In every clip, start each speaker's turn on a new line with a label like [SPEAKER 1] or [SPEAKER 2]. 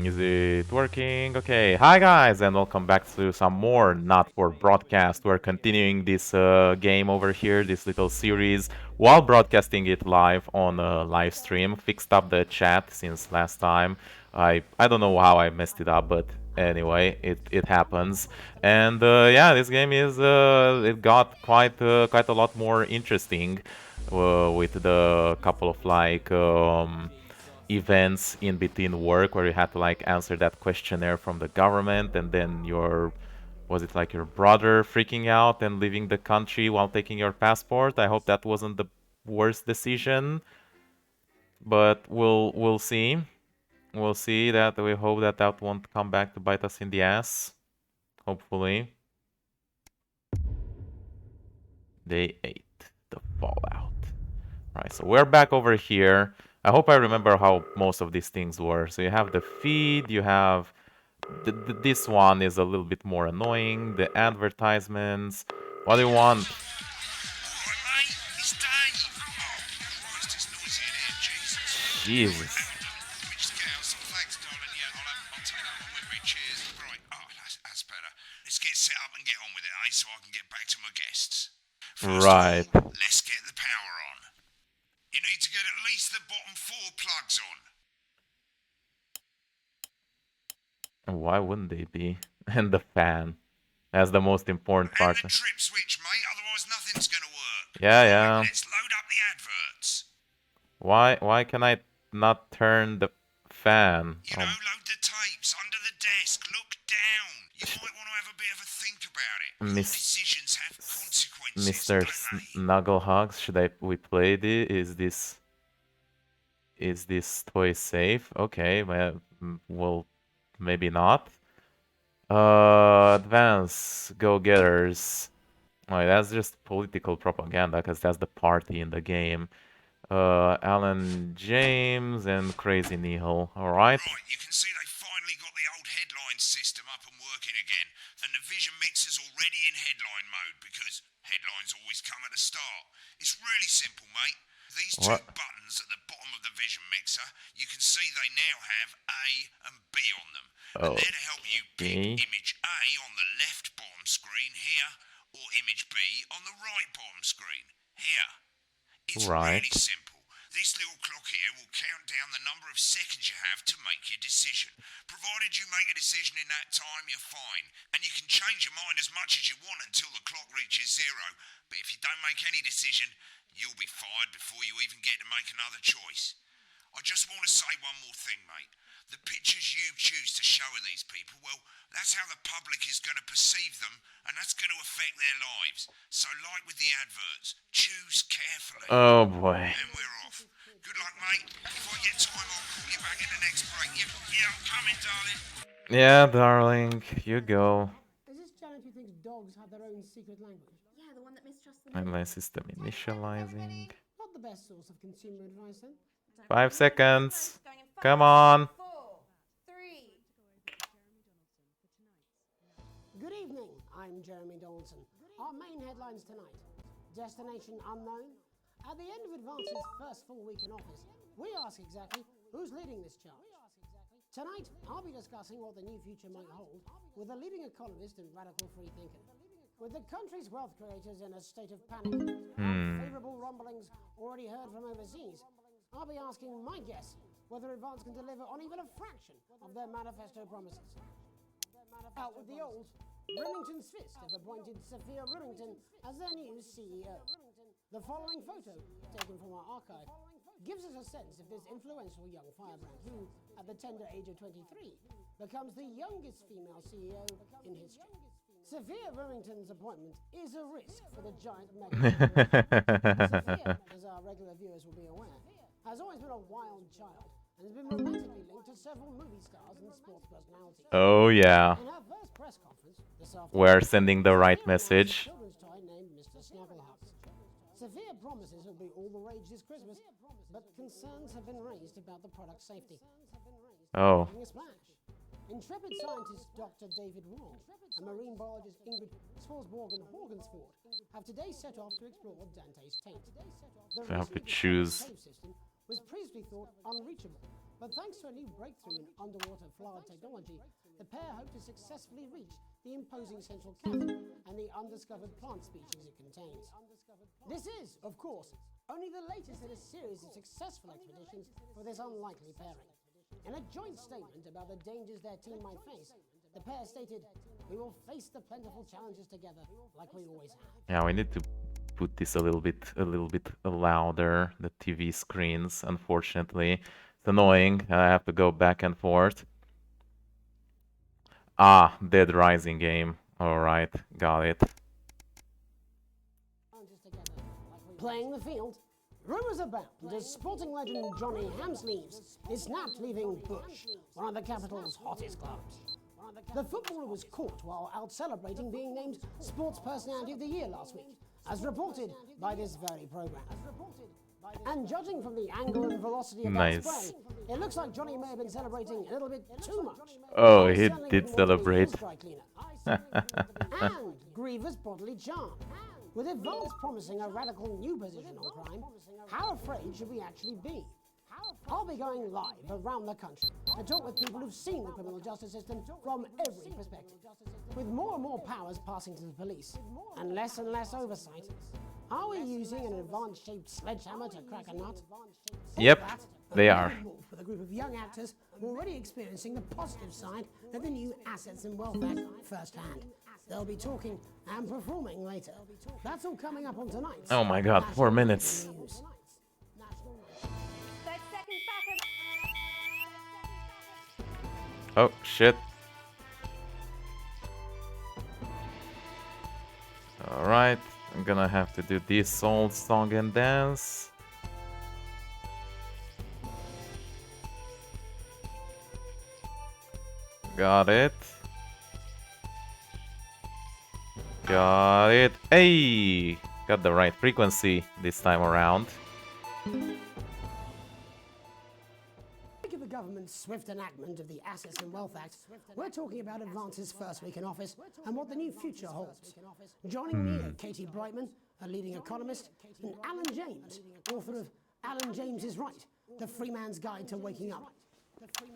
[SPEAKER 1] Is it working? Okay. Hi guys, and welcome back to some more Not for Broadcast. We're continuing this game over here, this little series, while broadcasting it live on a live stream. Fixed up the chat since last time. I don't know how I messed it up, but anyway, it happens. And yeah, this game is it got quite a lot more interesting with the couple of events in between work where you had to like answer that questionnaire from the government, and then your was it like your brother freaking out and leaving the country while taking your passport? I hope that wasn't the worst decision, but we'll see. We'll see. That we hope that that won't come back to bite us in the ass. Hopefully. Day 8, the fallout. Right, so we're back over here. I hope I remember how most of these things were. So you have the feed, you have this one is a little bit more annoying. The advertisements. What do you want? Jesus. Right.
[SPEAKER 2] Let's get the power on. You need to get at least the bottom 4 plugs on.
[SPEAKER 1] Why wouldn't they be? And the fan. That's the most important part.
[SPEAKER 2] And the trip switch, mate, otherwise nothing's gonna work.
[SPEAKER 1] Yeah.
[SPEAKER 2] Let's load up the adverts.
[SPEAKER 1] Why can I not turn the fan?
[SPEAKER 2] You know, load the tapes under the desk. Look down. You might want to have a bit of a think about it. Decisions have consequences.
[SPEAKER 1] Mr. Snugglehugs, we play this? Is this toy safe? Okay, well, maybe not. Advance go-getters. Oh, that's just political propaganda because that's the party in the game. Alan James and Crazy Neil. All right.
[SPEAKER 2] Right, you can see they finally got the old headline system up and working again, and the vision mixer's already in headline mode because headlines always come at the start. It's really simple, mate. These two buttons at the bottom of the vision mixer, you can see they now have A and B on them. And they're to help you pick image A on the left bottom screen here, or image B on the right bottom screen here. It's really simple. This little clock here will count down the number of seconds you have to make your decision. Provided you make a decision in that time, you're fine. And you can change your mind as much as you want until the clock reaches 0. But if you don't make any decision, you'll be fired before you even get to make another choice. I just want to say one more thing, mate. The pictures you choose to show of these people, well, that's how the public is going to perceive them, and that's going to affect their lives. So, like with the adverts, choose carefully.
[SPEAKER 1] Oh, boy.
[SPEAKER 2] And we're off. Good luck, mate. If I get time, I'll call you back in the next break. Yeah, I'm coming, darling.
[SPEAKER 1] Yeah, darling, you go.
[SPEAKER 3] Is this Janet who thinks dogs have their own secret language?
[SPEAKER 4] Yeah, the one that mistrusts the
[SPEAKER 1] And my system initializing.
[SPEAKER 3] Not the best source of consumer advice, then.
[SPEAKER 1] 5 seconds. Come on.
[SPEAKER 4] 4, 3.
[SPEAKER 3] Good evening, I'm Jeremy Donaldson. Our main headlines tonight. Destination unknown. At the end of Advance's first full week in office, we ask exactly who's leading this charge. Tonight, I'll be discussing what the new future might hold with a leading economist and radical free thinker. With the country's wealth creators in a state of panic, unfavorable rumblings already heard from overseas, I'll be asking my guess whether Advance can deliver on even a fraction of their manifesto promises. Out with the old, Remington's Fist have appointed Sophia Remington as their new CEO. The following photo, taken from our archive, gives us a sense of this influential young firebrand who, at the tender age of 23, becomes the youngest female CEO in history. Sophia Remington's appointment is a risk for the giant mega. Sophia, as our regular viewers will be aware, has always been a wild child and has been romantically linked to several movie stars and sports personalities.
[SPEAKER 1] Oh, yeah.
[SPEAKER 3] In her first press conference this afternoon,
[SPEAKER 1] We're sending the right message.
[SPEAKER 3] children's toy named Mr. Snugglehugs. Sophia promises it'll be all the rage this Christmas, but concerns have been raised about the product's safety.
[SPEAKER 1] Oh.
[SPEAKER 3] Making a splash. Intrepid scientist Dr. David Wong and marine biologist Ingrid Swarsborgen-Horgensford have today set off to explore Dante's taint. The
[SPEAKER 1] So I have to
[SPEAKER 3] recently discovered
[SPEAKER 1] choose.
[SPEAKER 3] cave system was previously thought unreachable, But thanks to a new breakthrough in underwater flower technology, the pair hope to successfully reach the imposing central cavern and the undiscovered plant species it contains. This is, of course, only the latest in a series of successful expeditions for this unlikely pairing. In a joint statement about the dangers their team might face, the pair stated, "We will face the plentiful challenges together like we always have."
[SPEAKER 1] Yeah, we need to put this a little bit louder. The TV screens, unfortunately, it's annoying. I have to go back and forth. Ah, Dead Rising game. All right, got it.
[SPEAKER 3] Playing the field, rumours abound as sporting legend Johnny Hamsleeves is snapped leaving Bush, one of the capital's hottest clubs. The footballer was caught while out celebrating being named Sports Personality of the Year last week, as reported by this very programme. And judging from the angle and velocity of that spray, it looks like Johnny may have been celebrating a little bit too much.
[SPEAKER 1] Oh, he did celebrate.
[SPEAKER 3] And Griever's bodily charm. With advance promising a radical new position on crime, how afraid should we actually be? I'll be going live around the country to talk with people who've seen the criminal justice system from every perspective. With more and more powers passing to the police and less oversight, are we using an advanced-shaped sledgehammer to crack a nut?
[SPEAKER 1] Yep, they are.
[SPEAKER 3] With a group of young actors already experiencing the positive side of the new Assets and Wealth Act firsthand. They'll be talking and performing later. That's all coming up on tonight.
[SPEAKER 1] Oh my god, 4 minutes.
[SPEAKER 4] 30 seconds back.
[SPEAKER 1] Oh, shit. Alright, I'm gonna have to do this old song and dance. Got it. Got it. Hey! Got the right frequency this time around.
[SPEAKER 3] Speaking of the government's swift enactment of the Assets and Wealth Act, we're talking about Advance's first week in office and what the new future holds. Joining me are Katie Brightman, a leading economist, and Alan James, author of Alan James is Right, The Free Man's Guide to Waking Up.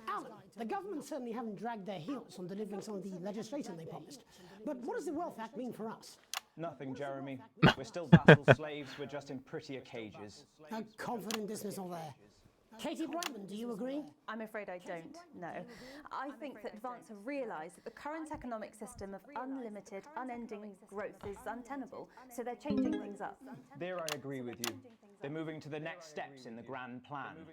[SPEAKER 3] Alan, the government certainly haven't dragged their heels on delivering some of the legislation they promised. But what does the Wealth Act mean for us?
[SPEAKER 5] Nothing, Jeremy. We're still vassal slaves, we're just in prettier cages.
[SPEAKER 3] A confident dismissal there. Katie Brightman, do you agree?
[SPEAKER 4] I'm afraid I don't, no. I think that Advance have realised that the current economic system of unlimited, unending growth is untenable, so they're changing things up.
[SPEAKER 5] There I agree with you. They're moving to the next steps in the grand plan.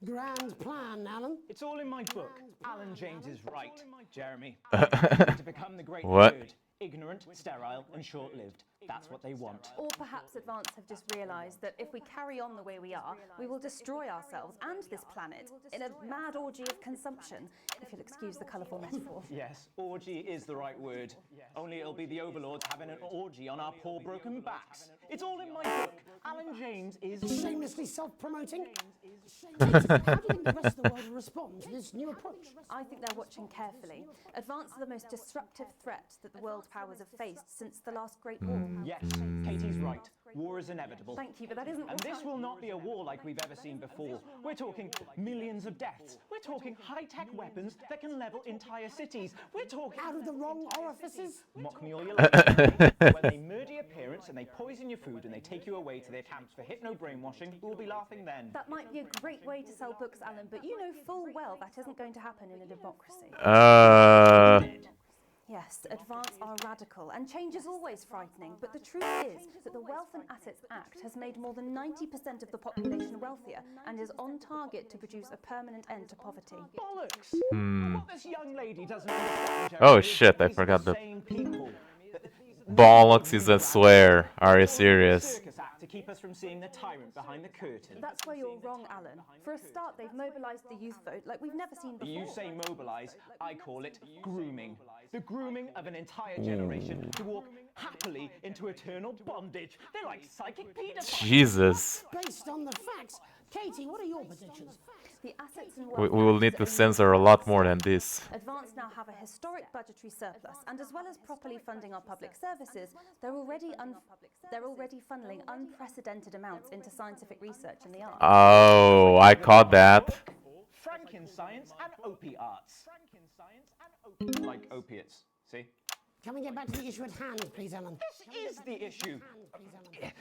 [SPEAKER 3] Grand plan, Alan.
[SPEAKER 5] It's all in my book. Alan James is right, Jeremy. To become the great
[SPEAKER 1] What?
[SPEAKER 5] third. Ignorant, sterile, and short-lived. That's what they want.
[SPEAKER 4] Or perhaps Advance have just realised that if we carry on the way we are, we will destroy ourselves and this planet in a mad orgy of consumption, if you'll excuse the colourful metaphor.
[SPEAKER 5] Yes, orgy is the right word. Only it'll be the overlords having an orgy on our poor broken backs. It's all in my book. Alan James is...
[SPEAKER 3] Shamelessly self-promoting? How do you think the rest of the world will respond to this new approach?
[SPEAKER 4] I think they're watching carefully. Advance are the most disruptive threat that the world powers have faced since the last Great War.
[SPEAKER 5] Yes, Katie's right. War is inevitable.
[SPEAKER 4] Thank you, but that isn't
[SPEAKER 5] And
[SPEAKER 4] what
[SPEAKER 5] this will not be a war like we've ever seen before. We're talking millions of deaths. We're talking high-tech weapons that can level entire cities. We're talking...
[SPEAKER 3] Out of the wrong orifices?
[SPEAKER 5] Mock me all you like. When they murder your parents and they poison your food and they take you away to their camps for hypno-brainwashing, we'll be laughing then.
[SPEAKER 4] That might be a great way to sell books, Alan, but you know full well that isn't going to happen in a democracy. Yes, Advance are radical, and change is always frightening, but the truth is that the Wealth and Assets Act has made more than 90% of the population wealthier and is on target to produce a permanent end to poverty.
[SPEAKER 5] Bollocks! What this young lady doesn't understand,
[SPEAKER 1] Oh,
[SPEAKER 5] Jeremy,
[SPEAKER 1] shit, I
[SPEAKER 5] is
[SPEAKER 1] forgot
[SPEAKER 5] the
[SPEAKER 1] the-
[SPEAKER 5] same people.
[SPEAKER 1] Bollocks is a swear. Are you serious?
[SPEAKER 5] Circus act to keep us from seeing the tyrant behind the curtain.
[SPEAKER 4] That's where you're wrong, Alan. For a start, they've mobilised the youth vote like we've never seen before.
[SPEAKER 5] You say mobilise, I call it grooming. The grooming of an entire generation to walk happily into eternal bondage. They're like psychic pedophiles.
[SPEAKER 1] Jesus.
[SPEAKER 3] Based on the facts. Katie, what are your predictions?
[SPEAKER 4] The Assets and
[SPEAKER 1] We
[SPEAKER 4] Wealth
[SPEAKER 1] will
[SPEAKER 4] Act
[SPEAKER 1] need
[SPEAKER 4] is
[SPEAKER 1] to
[SPEAKER 4] only
[SPEAKER 1] censor a lot more than this.
[SPEAKER 4] Advance now have a historic budgetary surplus, and as well as properly funding our public services, they're already funneling unprecedented amounts into scientific research in the arts.
[SPEAKER 1] Oh, I caught that.
[SPEAKER 5] frankincense and opiates. Like opiates, see?
[SPEAKER 3] Can we get back to the issue at hand, please, Ellen?
[SPEAKER 5] This is the issue.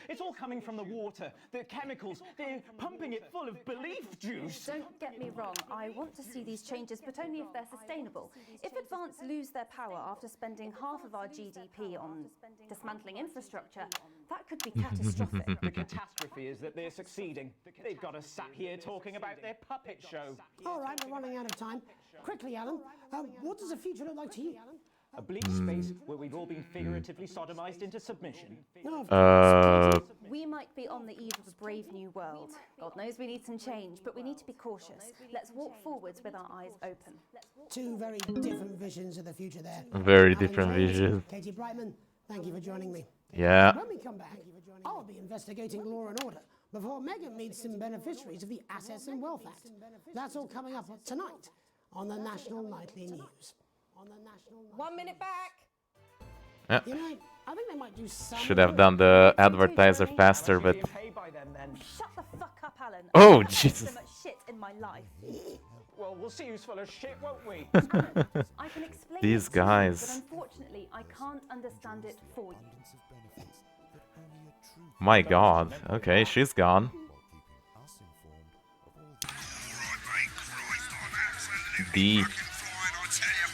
[SPEAKER 5] It's all coming from the water, the chemicals. They're pumping it full of belief juice.
[SPEAKER 4] Don't get me wrong, I want to see these changes, but only if they're sustainable. If Advance lose their power after spending half of our GDP on dismantling infrastructure, that could be catastrophic.
[SPEAKER 5] The catastrophe is that they're succeeding. They've got us sat here talking about their puppet show.
[SPEAKER 3] All right, we're running out of time. Quickly, Alan, what does the future look like to you?
[SPEAKER 5] A bleak space where we've all been figuratively sodomized into submission.
[SPEAKER 4] We might be on the eve of a brave new world. God knows we need some change, but we need to be cautious. Let's walk forwards with our eyes open.
[SPEAKER 3] Two very different visions of the future there.
[SPEAKER 1] Very
[SPEAKER 3] Alan
[SPEAKER 1] different
[SPEAKER 3] Jones,
[SPEAKER 1] visions.
[SPEAKER 3] Katie Brightman, thank you for joining me.
[SPEAKER 1] Yeah.
[SPEAKER 3] When we come back, I'll be investigating law and order before Megan meets some beneficiaries of the Assets and Wealth Act. That's all coming up tonight on the National Nightly News.
[SPEAKER 6] 1 minute back.
[SPEAKER 3] You know, I think they might do some.
[SPEAKER 1] Should have done the advertiser faster, but
[SPEAKER 5] Pay by them then.
[SPEAKER 4] Shut the fuck up, Alan.
[SPEAKER 1] Oh,
[SPEAKER 4] I've never had
[SPEAKER 1] Jesus.
[SPEAKER 4] so much shit in my life.
[SPEAKER 5] Well, we'll see who's full of shit, won't we?
[SPEAKER 4] Alan, I can explain
[SPEAKER 1] These
[SPEAKER 4] it to you,
[SPEAKER 1] guys.
[SPEAKER 4] but unfortunately, I can't understand it for you.
[SPEAKER 1] my God. Okay, she's gone. D.
[SPEAKER 2] Fucking fine, I tell you.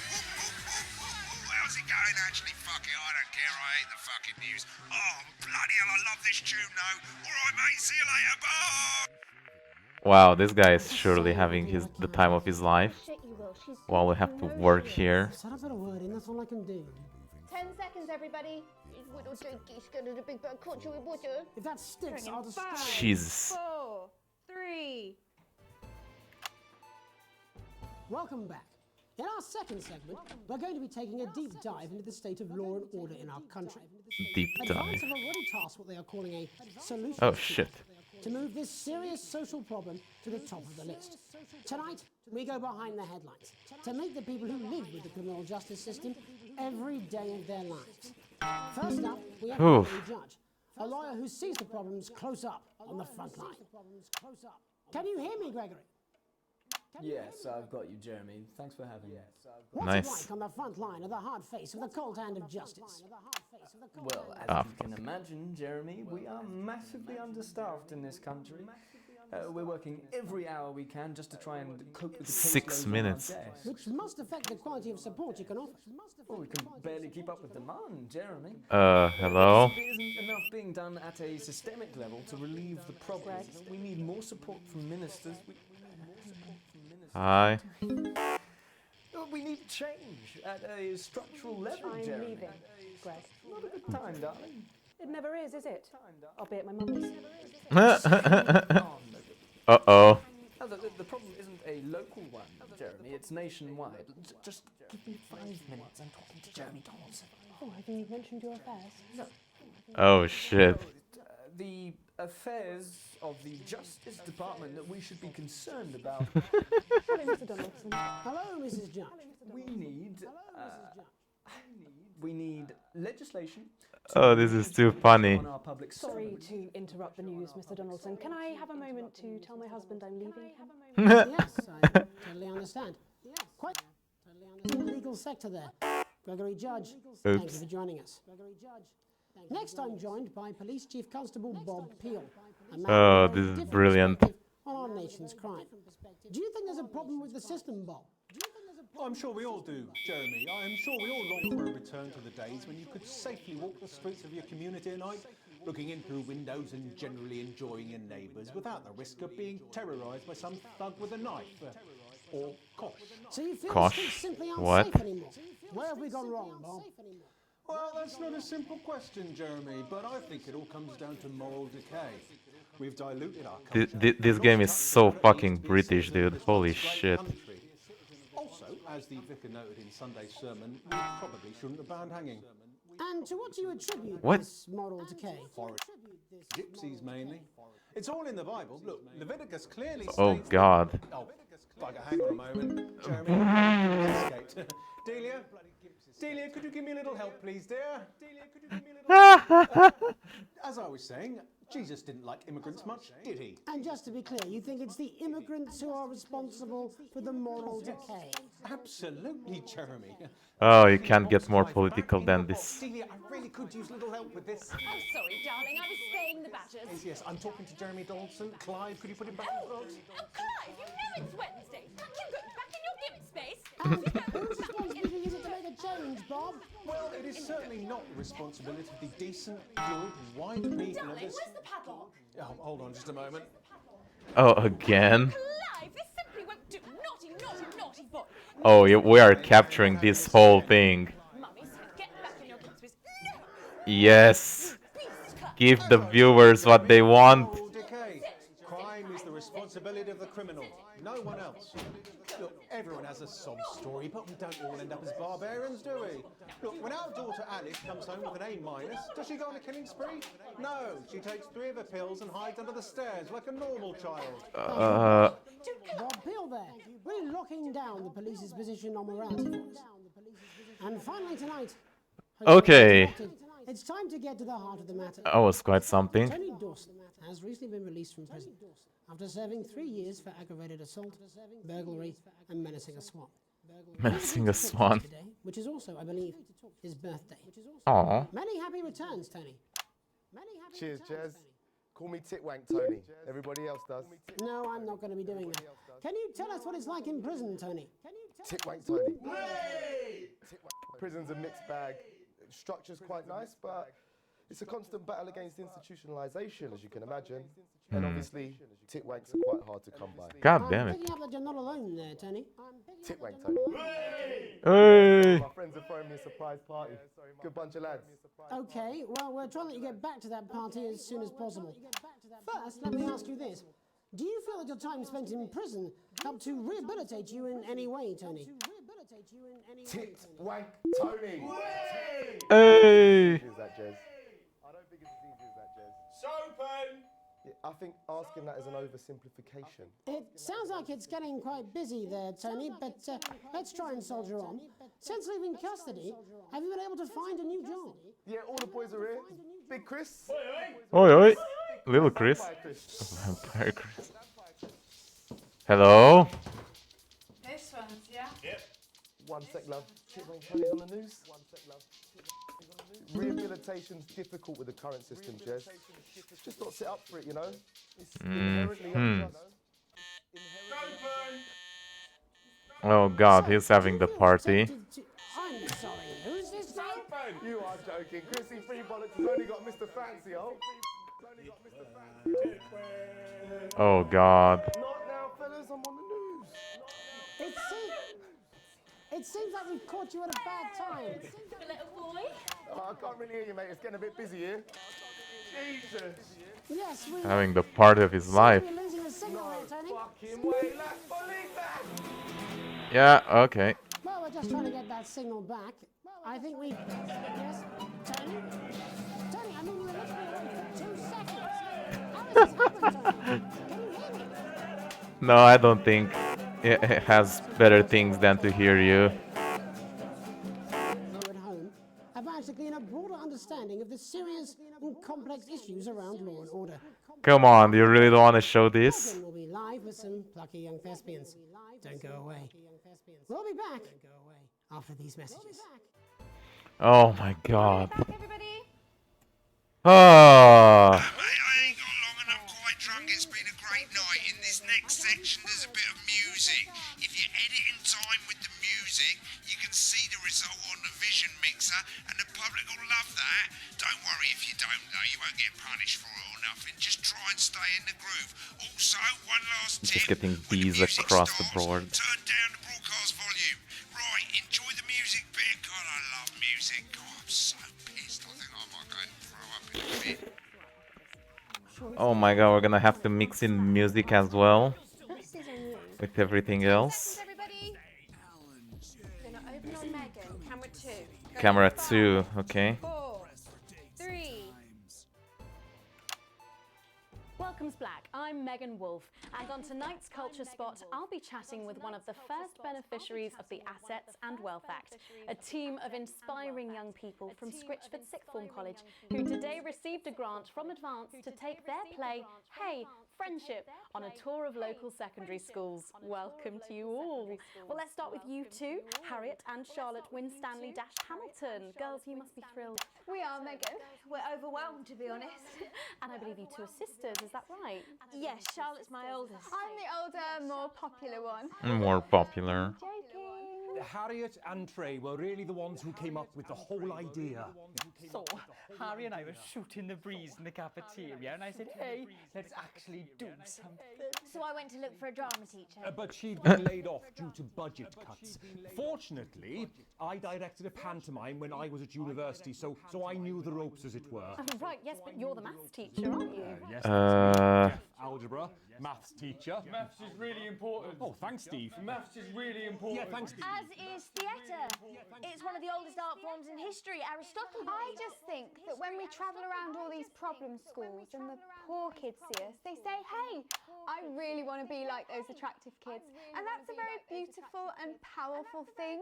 [SPEAKER 2] How's it going? Actually, fuck it, I don't care. I hate the fucking news. Oh, bloody hell, I love this tune, though. All right, mate, see you later. Bye.
[SPEAKER 1] Wow, this guy is surely having the time of his life. While we have to work here.
[SPEAKER 3] Set up a word in, that's all I can do.
[SPEAKER 6] 10 seconds, everybody.
[SPEAKER 3] If that sticks, I'll destroy it.
[SPEAKER 1] Jesus.
[SPEAKER 6] 4, 3.
[SPEAKER 3] Welcome back. In our second segment, we're going to be taking a deep dive into the state of law and order in our country.
[SPEAKER 1] Deep
[SPEAKER 3] Advance
[SPEAKER 1] dive.
[SPEAKER 3] have already tasked what they are calling a solution
[SPEAKER 1] Oh shit.
[SPEAKER 3] to move this serious social problem to the top of the list. Tonight, we go behind the headlines to meet the people who live with the criminal justice system every day of their lives. First up, we have
[SPEAKER 1] Oof.
[SPEAKER 3] Gregory Judge, a lawyer who sees the problems close up on the front line. Can you hear me, Gregory?
[SPEAKER 7] Yes, I've got you, Jeremy. Thanks for having me.
[SPEAKER 3] What's
[SPEAKER 1] Nice.
[SPEAKER 3] it like on the front line of the hard face of the cold hand of justice?
[SPEAKER 7] Well, as you can imagine, Jeremy, we are massively understaffed in this country. We're working every hour we can just to try and cope with the
[SPEAKER 1] 6
[SPEAKER 7] caseload on our
[SPEAKER 1] minutes.
[SPEAKER 7] desk.
[SPEAKER 3] Which must affect the quality of support you can offer.
[SPEAKER 7] Well, we can barely keep up with demand, Jeremy.
[SPEAKER 1] Hello?
[SPEAKER 7] There isn't enough being done at a systemic level to relieve the problem. We need more support from ministers.
[SPEAKER 1] Hi.
[SPEAKER 7] We need change at a structural level,
[SPEAKER 8] I'm
[SPEAKER 7] Jeremy.
[SPEAKER 8] leaving, Greg.
[SPEAKER 7] Not a good time, darling.
[SPEAKER 8] It never is it? I'll be at my mum's.
[SPEAKER 1] Uh-oh.
[SPEAKER 7] No, the problem isn't a local one, Jeremy. It's nationwide. Just give me 5 minutes. I'm talking to Jeremy Donaldson.
[SPEAKER 8] Oh, have you mentioned your affairs?
[SPEAKER 1] Oh shit.
[SPEAKER 7] The affairs of the Justice Department that we should be concerned about.
[SPEAKER 8] Hello, Mr. Donaldson.
[SPEAKER 3] Hello, Mrs. Judge.
[SPEAKER 7] We need legislation.
[SPEAKER 1] Oh, this is too funny.
[SPEAKER 7] On our public
[SPEAKER 8] Sorry
[SPEAKER 7] servants.
[SPEAKER 8] to interrupt the news, Mr. Donaldson. Can I have a moment to tell my husband I'm leaving him?
[SPEAKER 3] Yes, I totally understand. Quite totally understand. The legal sector there. Gregory Judge, thank you
[SPEAKER 1] Oops.
[SPEAKER 3] for joining us. Next, I'm joined by Police Chief Constable Bob Peel. a man
[SPEAKER 1] Oh,
[SPEAKER 3] with a
[SPEAKER 1] this is
[SPEAKER 3] different
[SPEAKER 1] brilliant.
[SPEAKER 3] perspective on our nation's crime. Do you think there's a problem with the system, Bob?
[SPEAKER 9] I'm sure we all do, Jeremy. I am sure we all long for a return to the days when you could safely walk the streets of your community at night, looking in through windows and generally enjoying your neighbours without the risk of being terrorised by some thug with a knife. Or kosh.
[SPEAKER 3] So you feel
[SPEAKER 1] Gosh,
[SPEAKER 3] the streets simply aren't
[SPEAKER 1] what?
[SPEAKER 3] safe anymore? Where have we gone wrong, Bob?
[SPEAKER 9] Well, that's not a simple question, Jeremy, but I think it all comes down to moral decay. We've diluted our culture.
[SPEAKER 1] This game is so fucking British, dude. Holy shit.
[SPEAKER 9] Also, as the vicar noted in Sunday's sermon, we probably shouldn't have banned hanging.
[SPEAKER 3] And to what do you attribute
[SPEAKER 1] What?
[SPEAKER 3] this moral decay?
[SPEAKER 9] Forest. Gypsies mainly. It's all in the Bible. Look, Leviticus clearly states...
[SPEAKER 1] Oh god.
[SPEAKER 9] Oh, bugger, hang on a moment. Jeremy, escaped. Delia, could you give me a little help, please, dear? Delia, could you give me a little help? As I was saying, Jesus didn't like immigrants much, did he?
[SPEAKER 3] And just to be clear, you think it's the immigrants who are responsible for the moral decay?
[SPEAKER 9] Absolutely, Jeremy.
[SPEAKER 1] Oh, you can't get more political than this.
[SPEAKER 9] Delia, I really could use a little help with this.
[SPEAKER 6] I'm sorry, darling. I was staying the Badgers.
[SPEAKER 9] Yes, I'm talking to Jeremy Dawson. Clive, could you put him back in the box?
[SPEAKER 6] Clive, you know it's Wednesday. You go back in your gimmick space.
[SPEAKER 3] Whose responsibility is it to make a change, Bob?
[SPEAKER 9] Well, it is certainly not the responsibility of the decent, good, white people of
[SPEAKER 6] Darling,
[SPEAKER 9] this...
[SPEAKER 6] where's the padlock?
[SPEAKER 9] Oh, hold on just a moment.
[SPEAKER 1] Oh, again?
[SPEAKER 6] Clive, this simply won't do. Naughty, naughty, naughty boy.
[SPEAKER 1] Oh, we are capturing this whole thing.
[SPEAKER 6] Mummy said get back in your gimmick space. No!
[SPEAKER 1] Yes.
[SPEAKER 6] Beast, Clive.
[SPEAKER 1] Give the viewers what they want.
[SPEAKER 9] Moral decay. Crime is the responsibility of the criminal, no one else. Look, everyone has a sob story, but we don't all end up as barbarians, do we? Look, when our daughter Alice comes home with an A-, does she go on a killing spree? No, she takes 3 of her pills and hides under the stairs like a normal child.
[SPEAKER 3] Bob Peel there, really locking down the police's position on morality for us. And finally tonight,
[SPEAKER 1] Okay.
[SPEAKER 3] it's time to get to the heart of the matter.
[SPEAKER 1] That was quite something.
[SPEAKER 3] Tony Dawson has recently been released from prison after serving 3 years for aggravated assault, burglary, and menacing a swan.
[SPEAKER 1] Menacing a swan.
[SPEAKER 3] Today, which is also, I believe, his birthday.
[SPEAKER 1] Aww.
[SPEAKER 3] Many happy returns, Tony. Many happy
[SPEAKER 10] Cheers,
[SPEAKER 3] returns,
[SPEAKER 10] Jez. Call me Titwank Tony. Everybody else does.
[SPEAKER 3] Tony. No, I'm not going to be doing that. Can you tell us what it's like in prison, Tony?
[SPEAKER 10] Titwank Tony. Prison's a mixed bag. Structure's quite nice, but it's a constant battle against institutionalization, as you can imagine. And obviously, titwanks are quite hard to come by.
[SPEAKER 1] God damn
[SPEAKER 3] I'm
[SPEAKER 1] it.
[SPEAKER 3] picking up that you're not alone there, Tony.
[SPEAKER 10] Titwank Tony.
[SPEAKER 1] Hey.
[SPEAKER 10] My friends are throwing me a surprise party. Good bunch of lads.
[SPEAKER 3] Okay, well, we're trying to let you get back to that party as soon as possible. First, let me ask you this. Do you feel that your time spent in prison helped to rehabilitate you in any way, Tony?
[SPEAKER 10] Titwank Tony.
[SPEAKER 1] Hey.
[SPEAKER 10] Is that, Jez? I don't think it's as easy as that, Jez. Sopen! I think asking that is an oversimplification.
[SPEAKER 3] It sounds like it's getting quite busy there, Tony, but let's try and soldier on. Since leaving custody, have you been able to find a new job?
[SPEAKER 10] Yeah, all the boys are here. Big Chris.
[SPEAKER 1] Oi, oi. Little Chris. Vampire Chris. Hello?
[SPEAKER 6] This one's, yeah? Yep.
[SPEAKER 10] One sec, love. Titwank Tony's on the news. One sec, love. Rehabilitation's difficult with the current system, Jez. Just not set up for it, you know? It's inherently unjust.
[SPEAKER 1] Oh god, he's having the party.
[SPEAKER 3] I'm sorry, who's this guy?
[SPEAKER 10] You are joking. Chrissy Free Bollocks has only got Mr. Fancy, oh.
[SPEAKER 1] Oh god.
[SPEAKER 10] Not now, fellas. I'm on the news.
[SPEAKER 3] It seems like we've caught you at a bad time.
[SPEAKER 6] The little boy.
[SPEAKER 10] Oh, I can't really hear you, mate. It's getting a bit busy here. Jesus.
[SPEAKER 3] Yes, we
[SPEAKER 1] Having the party of his life.
[SPEAKER 3] we're losing a signal here, Tony.
[SPEAKER 10] Fucking way, let's believe that.
[SPEAKER 1] Yeah, okay.
[SPEAKER 3] Well, we're just trying to get that signal back. I think we... Yes, Tony? Tony, I mean, you were literally away for 2 seconds. How has this happened, Tony? Can you hear me?
[SPEAKER 1] No, I don't think it has better things than to hear you.
[SPEAKER 3] At home, have managed to glean a broader understanding of the serious and complex issues around law and order.
[SPEAKER 1] Come on, do you really don't want to show this?
[SPEAKER 3] Then we'll be live with some plucky young thespians. Don't go away. We'll be back after these messages.
[SPEAKER 1] Oh my god.
[SPEAKER 6] Back, everybody.
[SPEAKER 1] Ah.
[SPEAKER 2] Mate, I ain't got long and I'm quite drunk. It's been a great night. In this next section, there's a bit of music. If you edit in time with the music, you can see the result on the Vision mixer, and the public will love that. Don't worry if you don't, though. You won't get punished for it or nothing. Just try and stay in the groove. Also, one last tip.
[SPEAKER 1] Just getting
[SPEAKER 2] when the
[SPEAKER 1] bees
[SPEAKER 2] music
[SPEAKER 1] across the
[SPEAKER 2] starts,
[SPEAKER 1] board.
[SPEAKER 2] Turn down the broadcast volume. Right, enjoy the music bit. God, I love music. God, I'm so pissed. I think I might go and throw up in a bit.
[SPEAKER 1] Oh my god, we're gonna have to mix in music as well. With everything else.
[SPEAKER 6] Everybody. Gonna open on Megan. Camera 2. Go
[SPEAKER 1] Camera
[SPEAKER 6] to 5,
[SPEAKER 1] 2, okay.
[SPEAKER 6] 4, 3.
[SPEAKER 4] Welcome's Black.
[SPEAKER 11] I'm Megan Wolfe, and on tonight's Culture Spot, I'll be chatting with one of the first beneficiaries of the Assets and Wealth Act, a team of inspiring young people from Scritchford Sixth Form College, who today received a grant from Advance to take their play, Hey, Friendship, on a tour of local secondary schools. Welcome to you all. Well, let's start with you two, Harriet and Charlotte Winstanley-Hamilton. Girls, you must be thrilled.
[SPEAKER 6] We are, Megan. We're overwhelmed, to be honest.
[SPEAKER 11] And I believe you two are sisters, is that right?
[SPEAKER 6] Yes, Charlotte's my oldest. I'm the older, more popular one.
[SPEAKER 1] More popular.
[SPEAKER 9] Harriet and Trey were really the ones who came up with the whole idea.
[SPEAKER 5] So, Harry and I were shooting the breeze in the cafeteria, and I said, hey, let's actually do something.
[SPEAKER 6] So I went to look for a drama teacher.
[SPEAKER 9] But she'd been laid off due to budget cuts. Fortunately, I directed a pantomime when I was at university, so I knew the ropes, as it were.
[SPEAKER 11] Oh, right, yes, but you're the maths teacher, aren't you?
[SPEAKER 9] Yes, that's me. Algebra, maths teacher.
[SPEAKER 12] Maths is really important.
[SPEAKER 9] Oh, thanks, Steve.
[SPEAKER 12] Maths is really important.
[SPEAKER 9] Yeah, thanks, Steve.
[SPEAKER 6] As is theatre. It's one of the oldest art forms in history, Aristotle.
[SPEAKER 13] I just think that when we travel around all these problem schools and the poor kids see us, they say, hey, I really want to be like those attractive kids. And that's a very beautiful and powerful thing.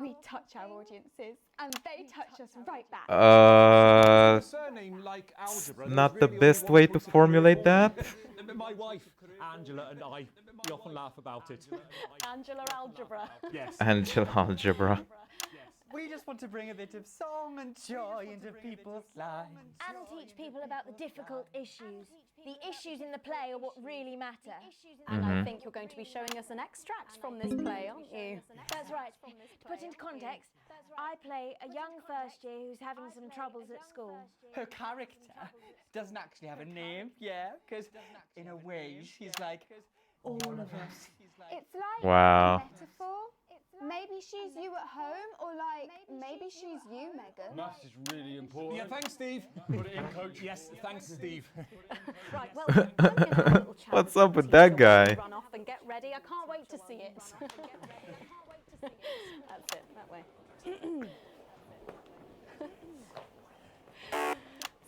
[SPEAKER 13] We touch our audiences and they touch us right back.
[SPEAKER 9] Surname like algebra,
[SPEAKER 1] Not the best way to formulate that.
[SPEAKER 9] My wife, Angela, and I, we often laugh about it.
[SPEAKER 11] Angela Algebra.
[SPEAKER 9] Yes.
[SPEAKER 1] Angela Algebra.
[SPEAKER 5] We just want to bring a bit of song and joy into people's lives.
[SPEAKER 6] And teach people about the difficult issues. The issues in the play are what really matter.
[SPEAKER 11] And I think you're going to be showing us an extract from this play, aren't you?
[SPEAKER 6] That's right. To put into context, I play a young first year who's having some troubles at school.
[SPEAKER 5] Her character doesn't actually have a name, yeah, because in a way she's like all of us.
[SPEAKER 13] It's like
[SPEAKER 1] Wow.
[SPEAKER 13] a metaphor. Maybe she's you at home, or like maybe she's you, Megan.
[SPEAKER 12] Maths is really important.
[SPEAKER 9] Yeah, thanks, Steve.
[SPEAKER 12] Put it in, coach.
[SPEAKER 9] Yes, thanks, Steve.
[SPEAKER 11] Right, well, we're gonna have a little chat
[SPEAKER 1] What's
[SPEAKER 11] with
[SPEAKER 1] up
[SPEAKER 11] the
[SPEAKER 1] with
[SPEAKER 11] teacher
[SPEAKER 1] that
[SPEAKER 11] while
[SPEAKER 1] guy?
[SPEAKER 11] we Run off and get ready. I can't wait to see it. That's it, that way.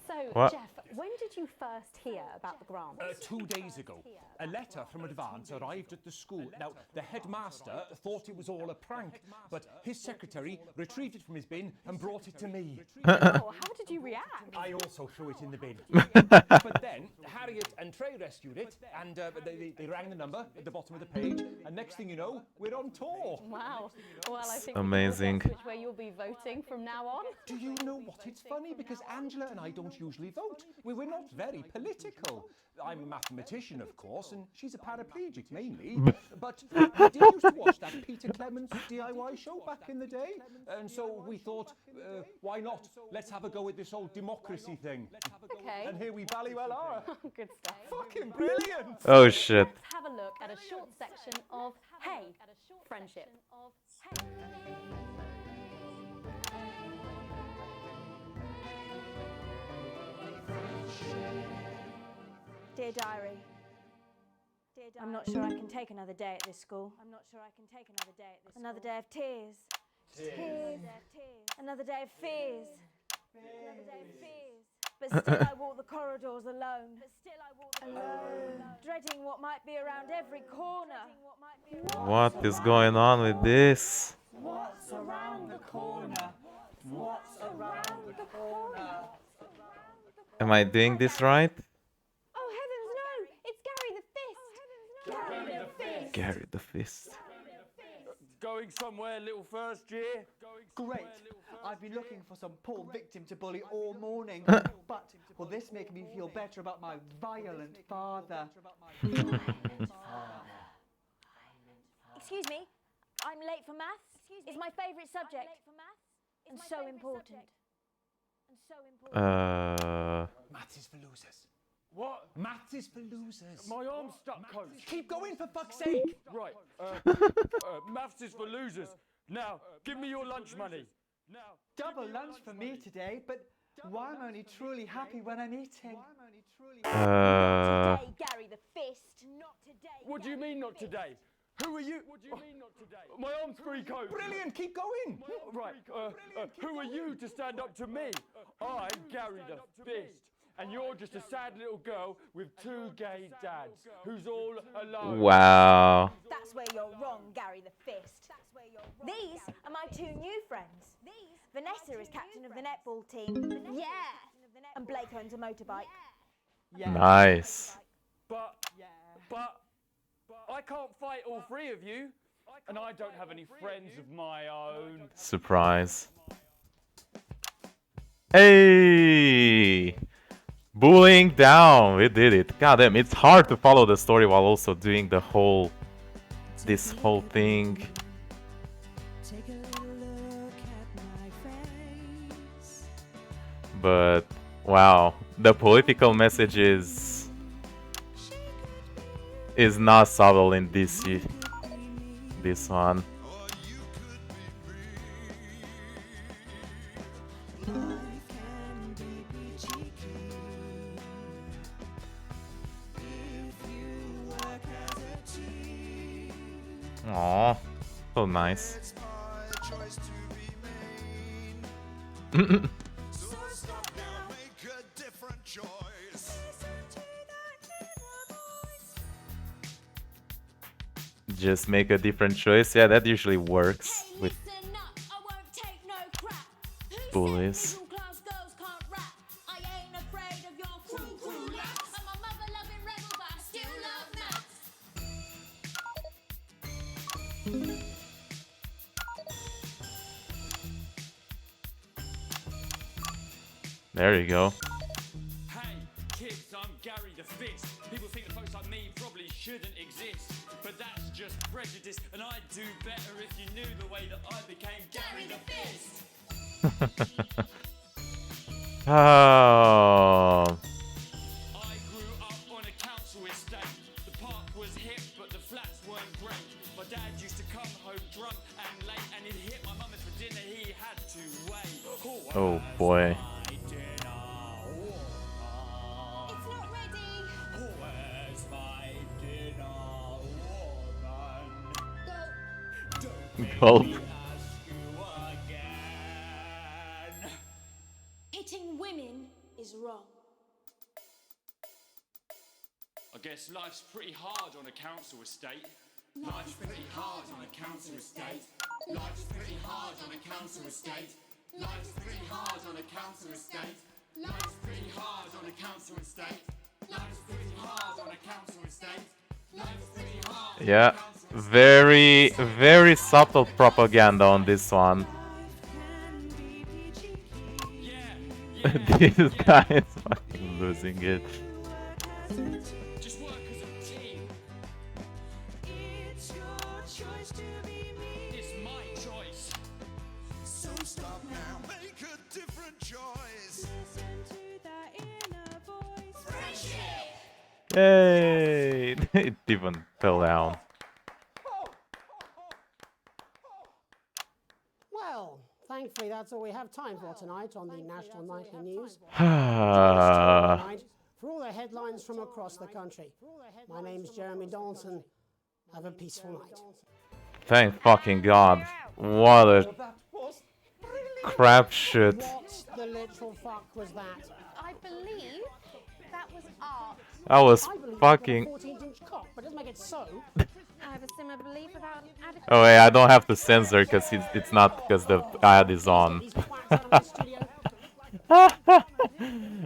[SPEAKER 11] So,
[SPEAKER 1] What?
[SPEAKER 11] Jeff, when did you first hear about the grant?
[SPEAKER 9] 2 days ago, a letter from Advance arrived at the school. Now, the headmaster thought it was all a prank, but his secretary retrieved it from his bin and brought it to me.
[SPEAKER 11] Oh, how did you react?
[SPEAKER 9] I also threw it in the bin. But then, Harriet and Trey rescued it, and they rang the number at the bottom of the page, and next thing you know, we're on tour.
[SPEAKER 11] Wow. Well, I think
[SPEAKER 1] Amazing.
[SPEAKER 11] which way you'll be voting from now on.
[SPEAKER 9] Do you know what? It's funny because Angela and I don't usually vote. We're not very political. I'm a mathematician, of course, and she's a paraplegic mainly. But we did used to watch that Peter Clements DIY show back in the day. And so we thought, why not? Let's have a go at this old democracy thing.
[SPEAKER 11] Okay.
[SPEAKER 9] And here we bally well are.
[SPEAKER 11] Good stuff.
[SPEAKER 9] Fucking brilliant!
[SPEAKER 1] Oh shit.
[SPEAKER 11] Let's have a look at a short section of Hey, Friendship.
[SPEAKER 6] Dear Diary, I'm not sure I can take another day at this school. Another day of tears. Tears. Another day of fears. But still I walk the corridors alone. Dreading what might be around every corner.
[SPEAKER 1] What is going on with this?
[SPEAKER 5] What's around the corner? What's around the corner?
[SPEAKER 1] Am I doing this right?
[SPEAKER 13] Oh heavens no! It's Gary the Fist. Gary the Fist.
[SPEAKER 1] Gary the Fist.
[SPEAKER 12] Going somewhere, little first year?
[SPEAKER 5] Great. I've been looking for some poor victim to bully all morning, but will this make me feel better about my violent father?
[SPEAKER 6] Excuse me, I'm late for maths. It's my favourite subject. And so important.
[SPEAKER 9] Maths is for losers.
[SPEAKER 12] What?
[SPEAKER 9] Maths is for losers.
[SPEAKER 12] My arm's stuck, coach.
[SPEAKER 9] Keep going, for fuck's sake!
[SPEAKER 12] Right. Maths is for losers. Now, give me your lunch money. Now.
[SPEAKER 5] Double lunch for me today, but why am I only truly happy when I'm eating?
[SPEAKER 6] Not today, Gary the Fist. Not today.
[SPEAKER 12] What do you mean not today? Who are you? What do you mean not today? My arm's free, coach.
[SPEAKER 9] Brilliant, keep going!
[SPEAKER 12] Right, who are you to stand up to me? I'm Gary the Fist. And you're just a sad little girl with two gay dads who's all alone.
[SPEAKER 1] Wow.
[SPEAKER 6] That's where you're wrong, Gary the Fist. These are my two new friends. Vanessa is captain of the netball team. Yeah. And Blake owns a motorbike.
[SPEAKER 1] Nice.
[SPEAKER 12] But I can't fight all three of you, and I don't have any friends of my own.
[SPEAKER 1] Surprise. Hey! Bullying down. We did it. God damn, it's hard to follow the story while also doing the whole... this whole thing. But, wow. The political message is not subtle in this one. Aww, so nice. Just make a different choice. Yeah, that usually works with bullies. There you go.
[SPEAKER 12] Hey, kids, I'm Gary the Fist. People think that folks like me probably shouldn't exist. But that's just prejudice, and I'd do better if you knew the way that I became Gary the Fist.
[SPEAKER 1] Oh.
[SPEAKER 12] I grew up on a council estate. The park was hip, but the flats weren't great. My dad used to come home drunk and late, and he'd hit my mum for dinner. He had to wait.
[SPEAKER 1] Oh boy.
[SPEAKER 13] It's not ready.
[SPEAKER 12] Where's my dinner, woman?
[SPEAKER 1] Gulp.
[SPEAKER 6] Hitting women is wrong.
[SPEAKER 12] I guess life's pretty hard on a council estate. Life's pretty hard on a council estate. Life's pretty hard on a council estate. Life's pretty hard on a council estate. Life's pretty hard on a council estate. Life's pretty hard on a council estate. Life's pretty hard.
[SPEAKER 1] Yeah, very, very subtle propaganda on this one. This guy is fucking losing it.
[SPEAKER 12] Just work as a team. It's your choice to be me. It's my choice.
[SPEAKER 2] So stop now, make a different choice.
[SPEAKER 6] Listen to that inner voice.
[SPEAKER 2] Friendship!
[SPEAKER 1] Yay! It even fell down.
[SPEAKER 3] Well, thankfully that's all we have time for tonight on the National Nightly News.
[SPEAKER 1] Ah.
[SPEAKER 3] For all the headlines from across the country. My name's Jeremy Donaldson. Have a peaceful night.
[SPEAKER 1] Thank fucking God. What a crap shit.
[SPEAKER 3] What the literal fuck was that?
[SPEAKER 13] I believe that was art.
[SPEAKER 1] I was
[SPEAKER 3] I believe
[SPEAKER 1] fucking...
[SPEAKER 3] it's got a 14-inch cock, but doesn't make it so.
[SPEAKER 13] I have a similar belief without adequate...
[SPEAKER 1] Oh wait, I don't have to censor because it's not because the ad is on.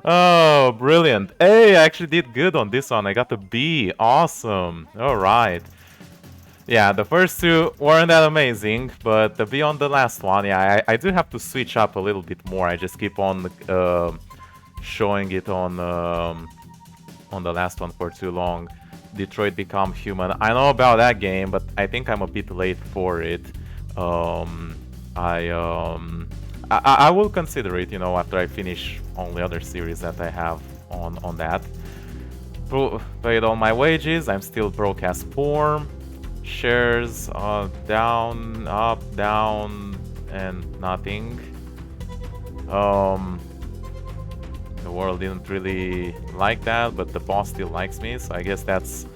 [SPEAKER 1] Oh, brilliant. Hey, I actually did good on this one. I got a B. Awesome. Alright. Yeah, the first two weren't that amazing, but the B on the last one, yeah, I do have to switch up a little bit more. I just keep on showing it on the last one for too long. Detroit Become Human. I know about that game, but I think I'm a bit late for it. I will consider it, you know, after I finish all the other series that I have on that. Paid all my wages. I'm still broke as poor. Shares down, up, down, and nothing. The world didn't really like that, but the boss still likes me, so I guess that's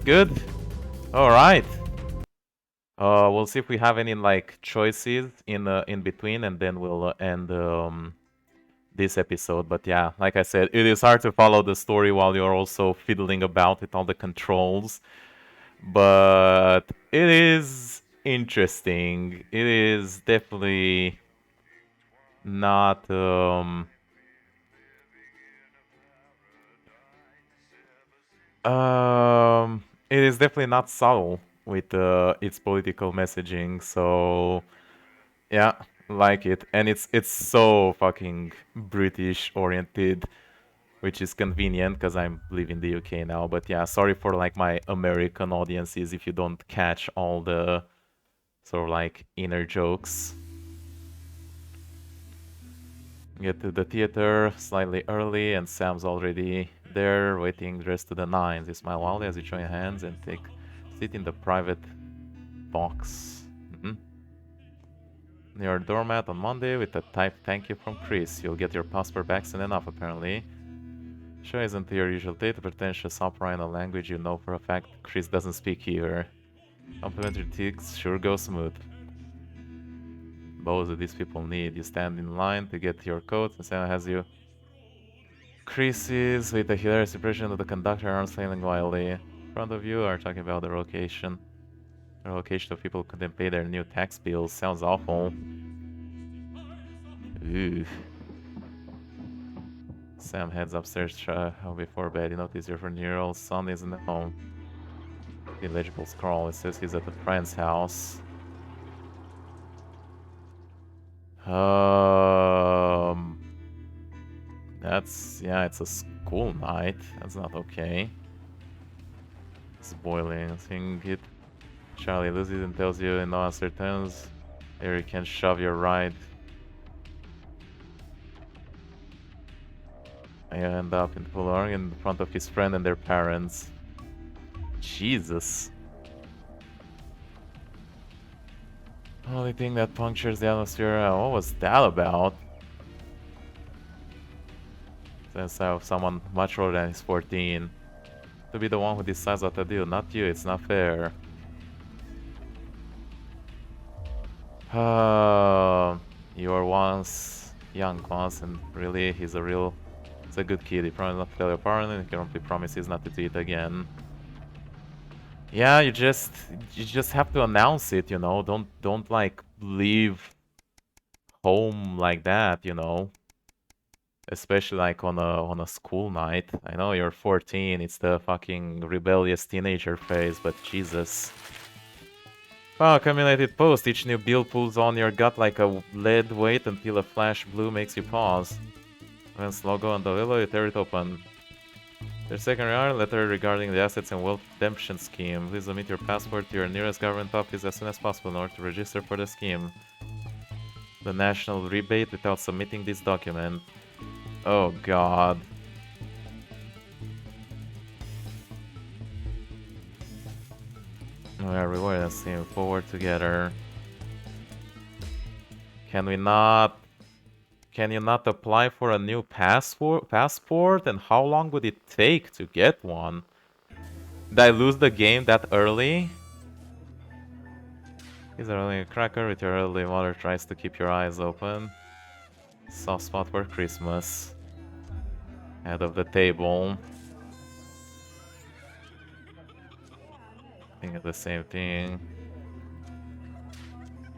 [SPEAKER 1] good. All right. We'll see if we have any like choices in between, and then we'll end this episode. But yeah, like I said, it is hard to follow the story while you're also fiddling about with all the controls. But it is interesting. It is definitely not it is definitely not subtle with its political messaging. So yeah, like it, and it's so fucking British oriented, which is convenient because I'm live in the UK now. But yeah, sorry for like my American audiences if you don't catch all the sort of like inner jokes. Get to the theater slightly early, and Sam's already there, waiting dressed to the nines. You smile wildly as you join hands and take seat in the private box. Your doormat on Monday with a typed thank you from Chris. You'll get your passport back soon enough, apparently. Sure isn't your usual date, a pretentious opera in a language you know for a fact Chris doesn't speak either. Complimentary ticks sure go smooth. Both of these people need. You stand in line to get your coat, and Sam has you. Chris is with a hilarious impression of the conductor arms flailing wildly. In front of you are talking about the relocation. The relocation of people who couldn't pay their new tax bills. Sounds awful. Ooh. Sam heads upstairs before bed. You notice your 14-year-old son isn't at home. The illegible scroll. It says he's at a friend's house. That's, yeah, it's a school night. That's not okay. It's boiling. I think it. Charlie loses and tells you in no uncertain terms. Here you can shove your ride. You end up in full org in front of his friend and their parents. Jesus. Only thing that punctures the atmosphere. What was that about? Since I have someone much older than he's 14. To be the one who decides what to do, not you, it's not fair. You were once young once, and really, he's a good kid. He promised not to tell your partner, and he can only promises not to do it again. Yeah, you just have to announce it, you know. Don't like leave home like that, you know. Especially like on a school night. I know you're 14, it's the fucking rebellious teenager phase, but Jesus. Wow, accumulated post. Each new bill pulls on your gut like a lead weight until a flash blue makes you pause. Once logo on the willow, you tear it open. Their second letter regarding the assets and wealth redemption scheme. Please submit your passport to your nearest government office as soon as possible in order to register for the scheme. The national rebate without submitting this document. Oh god. We are rewarded and seeing forward together. Can you not apply for a new passport? And how long would it take to get one? Did I lose the game that early? He's only a cracker with your early mother tries to keep your eyes open. Soft spot for Christmas. Head of the table. I think it's the same thing.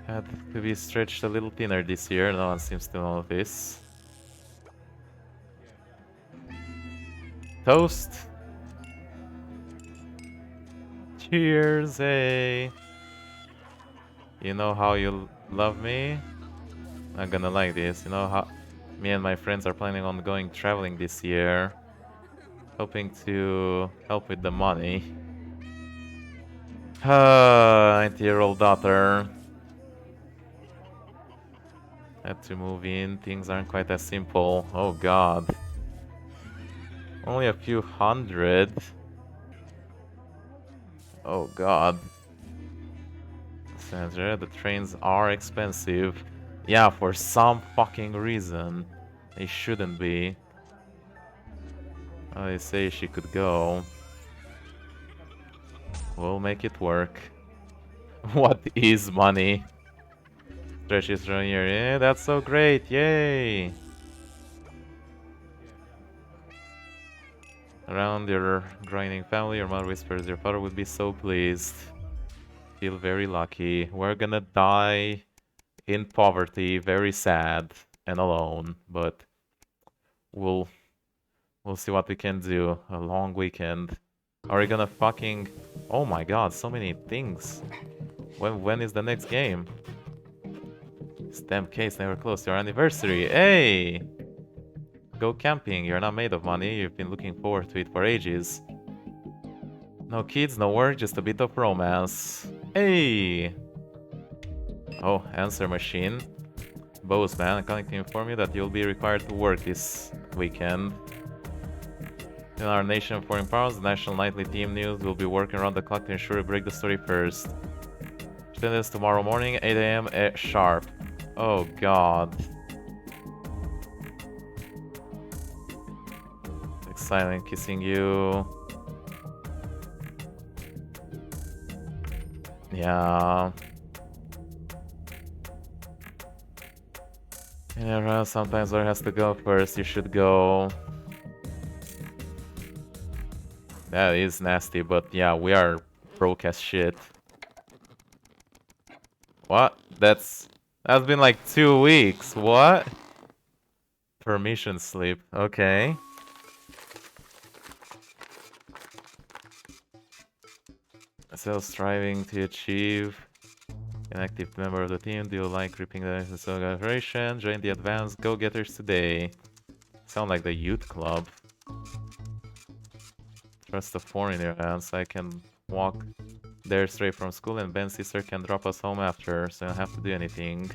[SPEAKER 1] Had to be stretched a little thinner this year, no one seems to notice. Toast! Cheers, hey! You know how you love me? I'm gonna like this. You know how me and my friends are planning on going traveling this year. Hoping to help with the money. 90-year-old daughter. Had to move in. Things aren't quite as simple. Oh god. Only a few hundred. Oh god. Sandra, the trains are expensive. Yeah, for some fucking reason. They shouldn't be. They say she could go. We'll make it work. What is money? Stretches from here. Yeah, that's so great. Yay! Around your grinding family, your mother whispers your father would be so pleased. Feel very lucky. We're gonna die in poverty, very sad and alone, but we'll see what we can do. A long weekend. Are we gonna fucking... Oh my god, so many things. When is the next game? Stamp case never close to our anniversary. Hey! Go camping. You're not made of money. You've been looking forward to it for ages. No kids, no work, just a bit of romance. Hey! Oh, answer machine. Bozeman, I'm calling to inform you that you'll be required to work this weekend. In our nation foreign powers, the national nightly team news will be working around the clock to ensure we break the story first. Attendance tomorrow morning, 8 AM sharp. Oh god. Silent kissing you. Yeah. Yeah, sometimes one has to go first. You should go. That is nasty, but yeah, we are broke as shit. What? That's been like 2 weeks. What? Permission slip. Okay. Still striving to achieve an active member of the team. Do you like ripping the celebration? Join the advanced go-getters today. Sound like the youth club. Trust the phone in your hands. I can walk there straight from school and Ben's sister can drop us home after, so I don't have to do anything.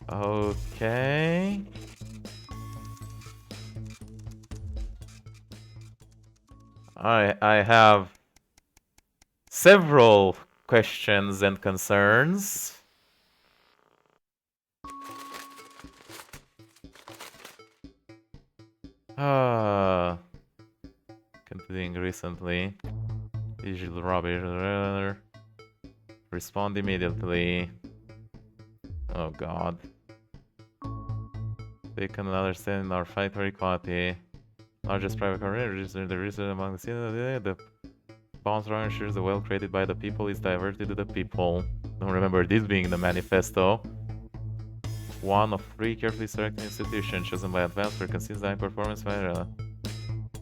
[SPEAKER 1] Okay. I have several questions and concerns. Continuing recently. Digital rubbish. Respond immediately. Oh god. They can understand our fight for equality. Largest private company, the reason among the citizens, the bonds ensures the wealth created by the people is diverted to the people. Don't remember this being in the manifesto. One of 3 carefully selected institutions chosen by advance for consistent performance by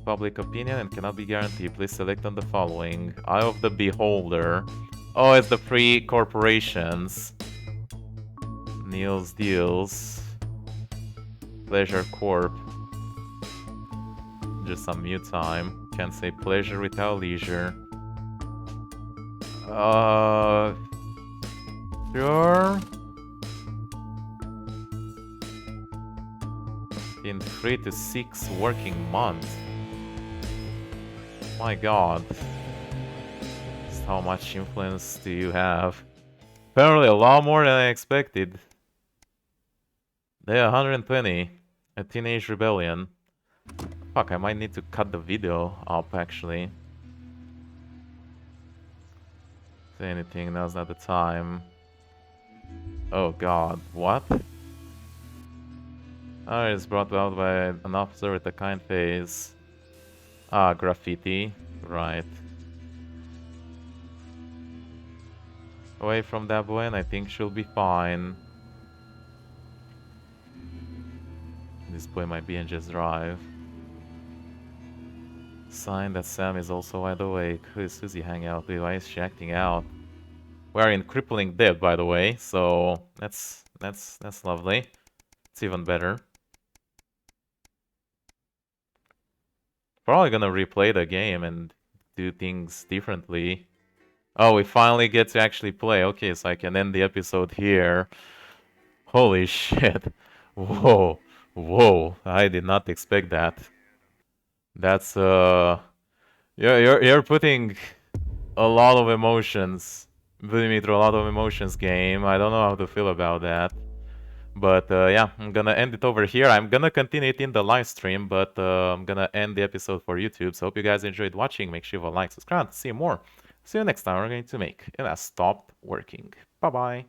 [SPEAKER 1] public opinion and cannot be guaranteed. Please select on the following. Eye of the Beholder. Oh, it's the free corporations. Neil's Deals. Pleasure Corp. Just some mute time. Can't say pleasure without leisure. Sure. In 3 to 6 working months. My god. Just how much influence do you have? Apparently a lot more than I expected. Day 120. A teenage rebellion. Fuck, I might need to cut the video up actually. Say anything, now's not the time. Oh god, what? Oh, it's brought out by an officer with a kind face. Ah, graffiti. Right. Away from that boy and I think she'll be fine. This boy might be in just drive. Sign that Sam is also wide awake. Who is Susie hanging out with? Why is she acting out? We are in crippling debt, by the way, so that's lovely. It's even better. Probably gonna replay the game and do things differently. Oh, we finally get to actually play. Okay, so I can end the episode here. Holy shit. Whoa. Whoa. I did not expect that. That's you're putting a lot of emotions. Putting me through a lot of emotions, game. I don't know how to feel about that. But yeah, I'm gonna end it over here. I'm gonna continue it in the live stream, but I'm gonna end the episode for YouTube. So hope you guys enjoyed watching. Make sure you leave a like, subscribe to see more. See you next time. We're going to make it has stopped working. Bye bye.